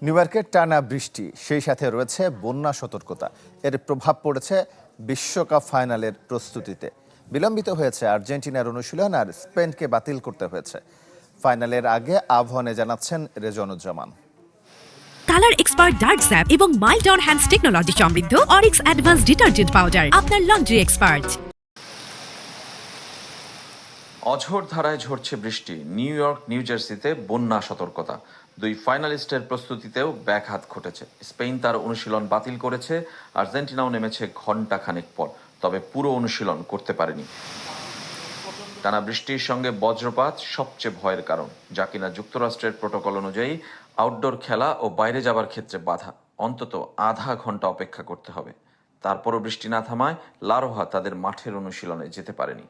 New ইয়র্কে টানা বৃষ্টি, সেই সাথে রয়েছে বন্যা সতর্কতা। এর প্রভাব পড়েছে বিশ্বকাপ ফাইনালের প্রস্তুতিতে। বিলম্বিত হয়েছে আর্জেন্টিনার অনুশীলন, আর স্পেনকে বাতিল করতে হয়েছে। ফাইনালের আগে আহ্বানে জানাচ্ছেন Rezwanuzzaman. Colour expert dark sap এবং মাইল্ড অন হ্যান্ডস টেকনোলজি সমৃদ্ধ অরিক্স অ্যাডভান্স ডিটারজেন্ট পাউডার, আপনার লন্ড্রি এক্সপার্ট। অঝোর ধারায় ঝরছে বৃষ্টি। নিউ ইয়র্ক, নিউ জার্সিতে বন্যা সতর্কতা। দুই ফাইনালিস্টের প্রস্তুতিতেও ব্যাঘাত ঘটেছে। স্পেন তার অনুশীলন বাতিল করেছে, আর্জেন্টিনাও নেমেছে ঘণ্টা খানেক পর, তবে পুরো অনুশীলন করতে পারেনি। টানা বৃষ্টির সঙ্গে বজ্রপাত সবচেয়ে ভয়ের কারণ, যা কিনা যুক্তরাষ্ট্রের প্রোটোকল অনুযায়ী আউটডোর খেলা ও বাইরে যাবার ক্ষেত্রে বাধা। অন্তত আধা ঘন্টা অপেক্ষা করতে হবে। তারপরও বৃষ্টি না থামায় লারোহা তাদের মাঠের অনুশীলনে যেতে পারেনি।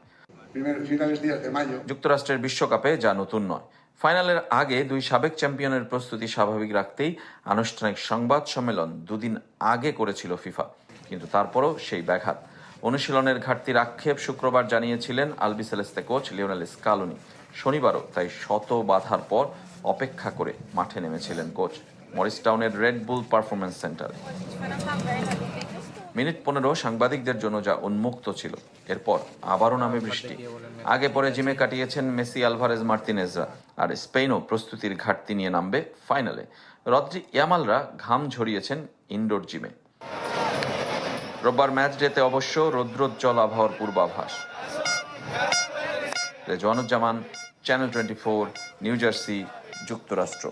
যুক্তরাষ্ট্রের বিশ্বকাপে যা নতুন নয়। ফাইনালের আগে দুই সাবেক চ্যাম্পিয়নের প্রস্তুতি স্বাভাবিক রাখতেই আনুষ্ঠানিক সংবাদ সম্মেলন দুদিন আগে করেছিল ফিফা, কিন্তু তারপরও সেই ব্যাঘাত। অনুশীলনের ঘাটতির আক্ষেপ শুক্রবার জানিয়েছিলেন আলবিসেলেস্তে কোচ লিওনেল স্কালোনি। শনিবারও তাই শত বাধার পর অপেক্ষা করে মাঠে নেমেছিলেন কোচ মরিসটাউনের রেড বুল পারফরমেন্স সেন্টারে। মিনিট 15 সাংবাদিকদের জন্য যা উন্মুক্ত ছিল। এরপর আবারও নামে বৃষ্টি। আগে পরে জিমে কাটিয়েছেন মেসি, আলভারেজ, মার্তিনেজরা। আর স্পেনও প্রস্তুতির ঘাটতি নিয়ে নামবে ফাইনালে। রদ্রি, ইয়ামালরা ঘাম ঝরিয়েছেন ইনডোর জিমে। রোববার ম্যাচ ডেতে অবশ্য রৌদ্রোজ্জ্বল আবহাওয়ার পূর্বাভাস। রেজওয়ানুজ্জামান, চ্যানেল 24, নিউ জার্সি, যুক্তরাষ্ট্র।